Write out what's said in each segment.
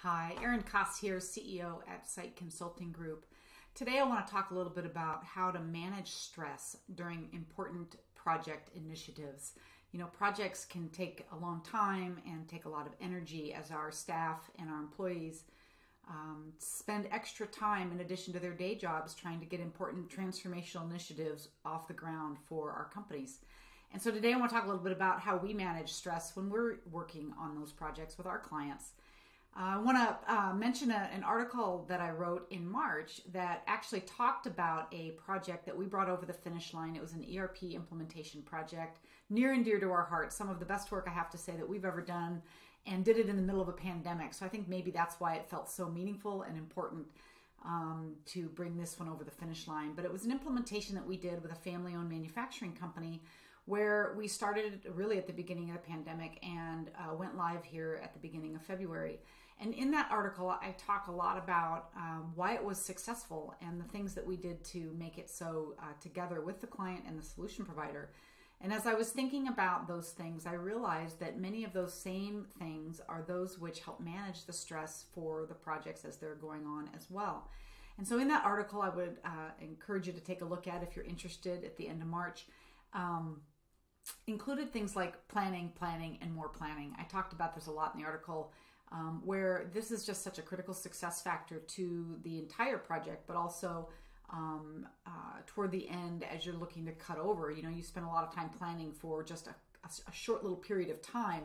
Hi, Erin Koss here, CEO at Syte Consulting Group. Today I want to talk a little bit about how to manage stress during important project initiatives. You know, projects can take a long time and take a lot of energy as our staff and our employees spend extra time in addition to their day jobs trying to get important transformational initiatives off the ground for our companies. And so today I want to talk a little bit about how we manage stress when we're working on those projects with our clients. I want to mention an article that I wrote in March that actually talked about a project that we brought over the finish line. It was an ERP implementation project near and dear to our hearts. Some of the best work, I have to say, that we've ever done, and did it in the middle of a pandemic. So I think maybe that's why it felt so meaningful and important to bring this one over the finish line. But it was an implementation that we did with a family-owned manufacturing company where we started really at the beginning of the pandemic and went live here at the beginning of February. And in that article, I talk a lot about why it was successful and the things that we did to make it so together with the client and the solution provider. And as I was thinking about those things, I realized that many of those same things are those which help manage the stress for the projects as they're going on as well. And so in that article, I would encourage you to take a look at if you're interested at the end of March. Included things like planning, and more planning. I talked about this a lot in the article, where this is just such a critical success factor to the entire project, but also toward the end as you're looking to cut over. You know, you spend a lot of time planning for just a short little period of time,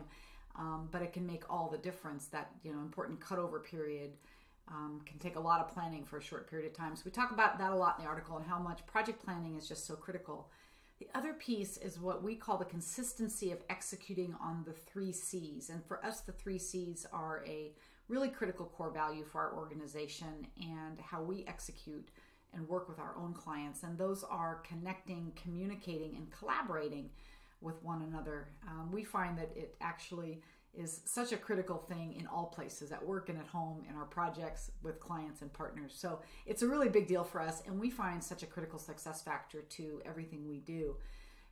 but it can make all the difference. That, you know, important cutover period can take a lot of planning for a short period of time. So we talk about that a lot in the article and how much project planning is just so critical. The other piece is what we call the consistency of executing on the 3 C's. And for us, the 3 C's are a really critical core value for our organization and how we execute and work with our own clients. And those are connecting, communicating, and collaborating with one another. We find that it actually is such a critical thing in all places, at work and at home, in our projects with clients and partners. So it's a really big deal for us, and we find such a critical success factor to everything we do.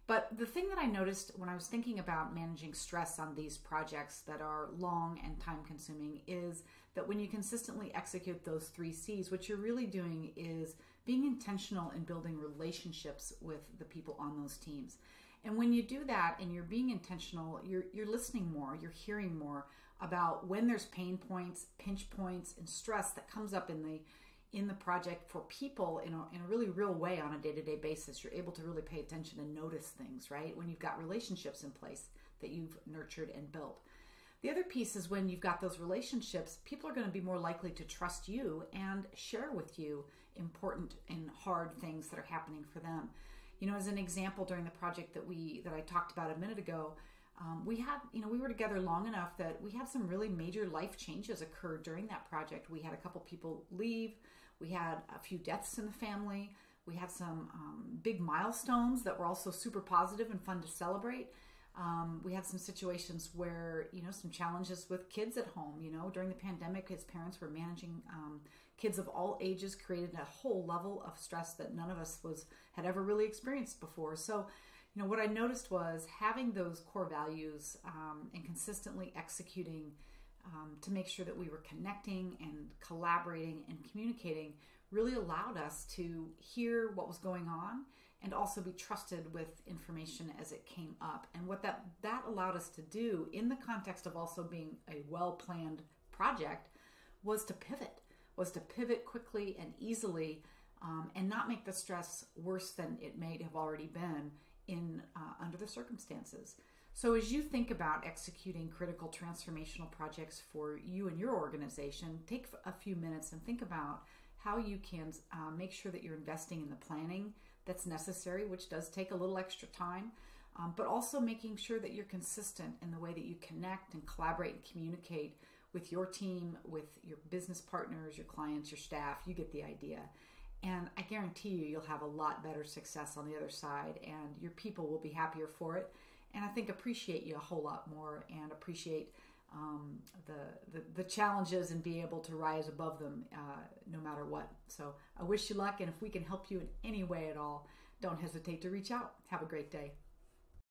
But the thing that I noticed when I was thinking about managing stress on these projects that are long and time consuming is that when you consistently execute those 3 C's, what you're really doing is being intentional in building relationships with the people on those teams. And when you do that and you're being intentional, you're listening more, you're hearing more about when there's pain points, pinch points, and stress that comes up in the project for people in a really real way on a day-to-day basis. You're able to really pay attention and notice things, right? When you've got relationships in place that you've nurtured and built. The other piece is when you've got those relationships, people are going to be more likely to trust you and share with you important and hard things that are happening for them. You know, as an example, during the project that I talked about a minute ago, we were together long enough that we had some really major life changes occur during that project. We had a couple people leave. We had a few deaths in the family. We had some big milestones that were also super positive and fun to celebrate. We had some situations where, you know, some challenges with kids at home. You know, during the pandemic, his parents were managing kids of all ages, created a whole level of stress that none of us had ever really experienced before. So, you know, what I noticed was having those core values and consistently executing to make sure that we were connecting and collaborating and communicating really allowed us to hear what was going on and also be trusted with information as it came up. And what that allowed us to do in the context of also being a well-planned project was to pivot quickly and easily and not make the stress worse than it may have already been under the circumstances. So as you think about executing critical transformational projects for you and your organization, take a few minutes and think about how you can make sure that you're investing in the planning that's necessary, which does take a little extra time, but also making sure that you're consistent in the way that you connect and collaborate and communicate with your team, with your business partners, your clients, your staff. You get the idea. And I guarantee you'll have a lot better success on the other side, and your people will be happier for it. And I think appreciate you a whole lot more, and appreciate the challenges and be able to rise above them no matter what. So I wish you luck, and if we can help you in any way at all, don't hesitate to reach out. Have a great day.